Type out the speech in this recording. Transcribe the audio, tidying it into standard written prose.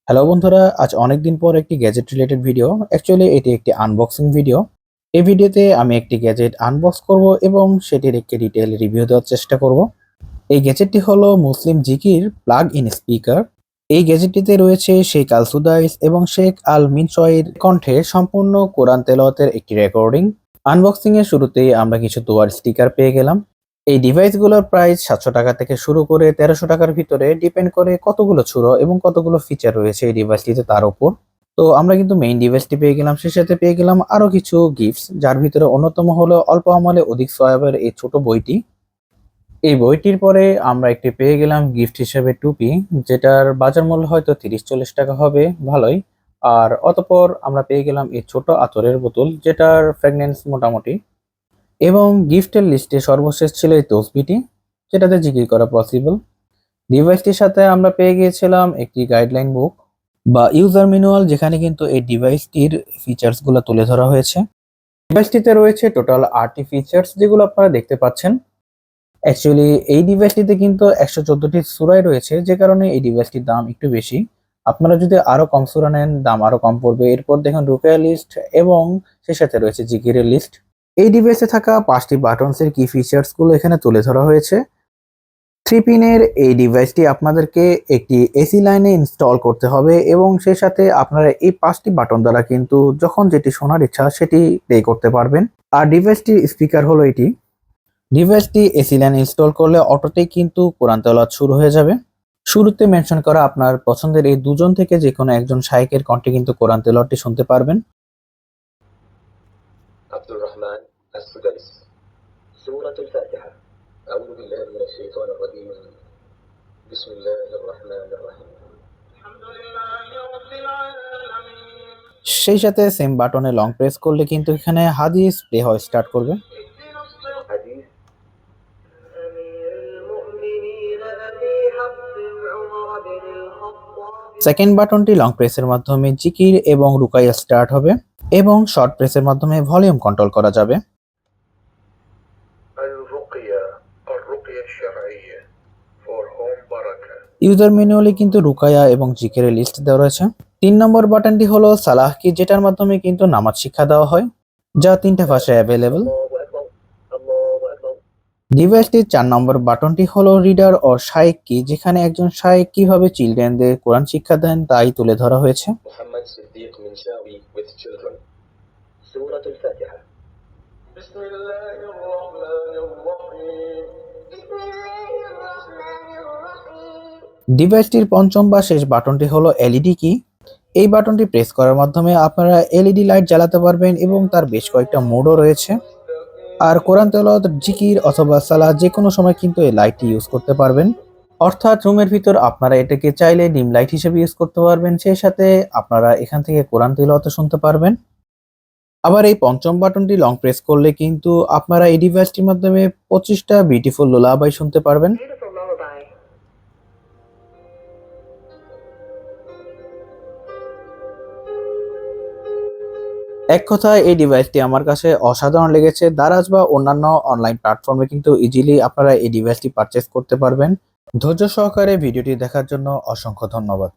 Hello বন্ধুরা, আজ অনেক দিন পর একটি গ্যাজেট রিলেটেড ভিডিও। অ্যাকচুয়ালি এটি একটি আনবক্সিং ভিডিও। এই ভিডিওতে আমি একটি গ্যাজেট আনবক্স করব এবং সেটির একটি ডিটেইল রিভিউ দেওয়ার চেষ্টা করব। এই গ্যাজেটটি হলো মুসলিম জিকির প্লাগ ইন স্পিকার। এই গ্যাজেটটিতে রয়েছে শেখ আল সুদাইস এবং শেখ আল মিনসয়ের কণ্ঠে সম্পূর্ণ কোরআন তেলাওয়াতের একটি রেকর্ডিং। আনবক্সিং এর শুরুতেই আমরা কিছু দোয়ার স্টিকার পেয়ে গেলাম। এই ডিভাইসগুলোর প্রাইস 700 টাকা থেকে শুরু করে 1300 টাকার ভিতরে, ডিপেন্ড করে কতগুলো ছুরো এবং কতগুলো ফিচার রয়েছে এই ডিভাইসটিতে তার উপর। তো আমরা কিন্তু মেইন ডিভাইসটি পেয়ে গেলাম, সেই সাথে পেয়ে গেলাম আরো কিছু গিফটস, যার ভিতরে অন্যতম হলো অল্প আমলে অধিক সওয়াবের এই ছোট বইটি। এই বইটির পরে আমরা একটি পেয়ে গেলাম গিফট হিসেবে টুপি, যেটার বাজার মূল্য হয়তো 30-40 টাকা হবে, ভালোই। আর অতঃপর আমরা পেয়ে গেলাম এই ছোট আতরের বোতল, যেটার ফ্র্যাগনেন্স মোটামুটি। এবং গিফটের লিস্টে সর্বশেষ ছিল এই তসবিটি, যেটাতে জিকির করা পসিবল। ডিভাইসটির সাথে আমরা পেয়ে গিয়েছিলাম একটি গাইডলাইন বুক বা ইউজার ম্যানুয়াল, যেখানে কিন্তু এই ডিভাইসটির ফিচার্স গুলো তুলে ধরা হয়েছে। ডিভাইসটিতে রয়েছে টোটাল 8টি ফিচার্স, যেগুলো আপনারা দেখতে পাচ্ছেন। অ্যাকচুয়ালি এই ডিভাইসটিতে কিন্তু 114টি সূরাই রয়েছে, যে কারণে এই ডিভাইসটির দাম একটু বেশি। আপনারা যদি আরো কম সূরা নেন, দাম আরো কম পড়বে। এরপর দেখুন রুকিয়া লিস্ট এবং সেই সাথে রয়েছে জিকিরের লিস্ট। এই ডিভাইসে থাকা 5টি বাটনসের কি ফিচার্স গুলো এখানে তুলে ধরা হয়েছে। 3 পিনের এই ডিভাইসটি আপনাদেরকে একটি এসি লাইনে ইনস্টল করতে হবে এবং সেই সাথে আপনারা এই 5টি বাটন দ্বারা কিন্তু যখন যেটি শোনার ইচ্ছা সেটি প্লে করতে পারবেন। আর ডিভাইসটির স্পিকার হলো এটি। ডিভাইসটি এসি লাইনে ইনস্টল করলে অটোতেই কিন্তু কোরআন তেলাওয়াত শুরু হয়ে যাবে। শুরুতে মেনশন করা আপনার পছন্দের এই দুজন থেকে যে কোনো একজন শাইখের কণ্ঠে কিন্তু কোরআন তেলাওয়াতটি শুনতে পারবেন। আব্দুর রহমান আস-সুদাইস সূরাতুল ফাতিহা আউযু বিল্লাহি মিনাশ শাইতানির রাজীম বিসমিল্লাহির রহমানির রহিম আলহামদুলিল্লাহি রাব্বিল আলামিন। সেই সাথে সেম বাটনে লং প্রেস করলে কিন্তু এখানে হাদিস প্লে হওয়া স্টার্ট করবে। হাদিস আমিরুল মুমিনিন আবি হাফস উমর বিন খাত্তাব। সেকেন্ড বাটনটি লং প্রেসের মাধ্যমে জিকির এবং রুকাইয়া স্টার্ট হবে এবং শর্ট প্রেসের মাধ্যমে ভলিউম কন্ট্রোল করা যাবে। الرقية الرقية الشرعية for home barakah. ইউজার ম্যানুয়ালে কিন্তু রুকায়া এবং জিকিরের লিস্ট দেওয়া রয়েছে। 3 নম্বর বাটনটি হলো সালাহ কি, যেটার মাধ্যমে কিন্তু নামাজ শিক্ষা দেওয়া হয়, যা 3টা ভাষায় অ্যাভেলেবল। الله أكبر الله أكبر. ডিভাইসটির 4 নম্বর বাটনটি হলো রিডার ও শাইখ কি, যেখানে একজন শাইখ কিভাবে চিলড্রেনদের কোরআন শিক্ষা দেন তাই তুলে ধরা হয়েছে। محمد صديق منشاوي with children. سورة الفاتحة. بسم الله الرحمن الرحيم. بسم الله الرحمن الرحيم. ডিভাইসটির 5ম বা শেষ বাটনটি হলো এলইডি কি। এই বাটনটি প্রেস করার মাধ্যমে আপনারা এলইডি লাইট জ্বালাতে পারবেন এবং তার বেশ কয়েকটা মোডও রয়েছে। আর কোরআন তেলাওয়াত, জিকির অথবা সালাত যে কোনো সময় কিন্তু এই লাইটটি ইউজ করতে পারবেন। অর্থাৎ রুমের ভিতর আপনারা এটাকে চাইলে ডিম লাইট হিসেবে ইউজ করতে পারবেন, সেই সাথে আপনারা এখান থেকে কোরআন তেলাওয়াত শুনতে পারবেন। আবার এই 5ম বাটনটি লং প্রেস করলে কিন্তু আপনারা এই ডিভাইসটির মাধ্যমে 25টা বিউটিফুল লুলাবাই শুনতে পারবেন। Beautiful lullaby. এক কথায় এই ডিভাইসটি আমার কাছে অসাধারণ লেগেছে। দারাজ বা অন্যান্য অনলাইন প্ল্যাটফর্মে কিন্তু ইজিলি আপনারা এই ডিভাইসটি পারচেস করতে পারবেন। ধৈর্য সহকারে ভিডিওটি দেখার জন্য অসংখ্য ধন্যবাদ।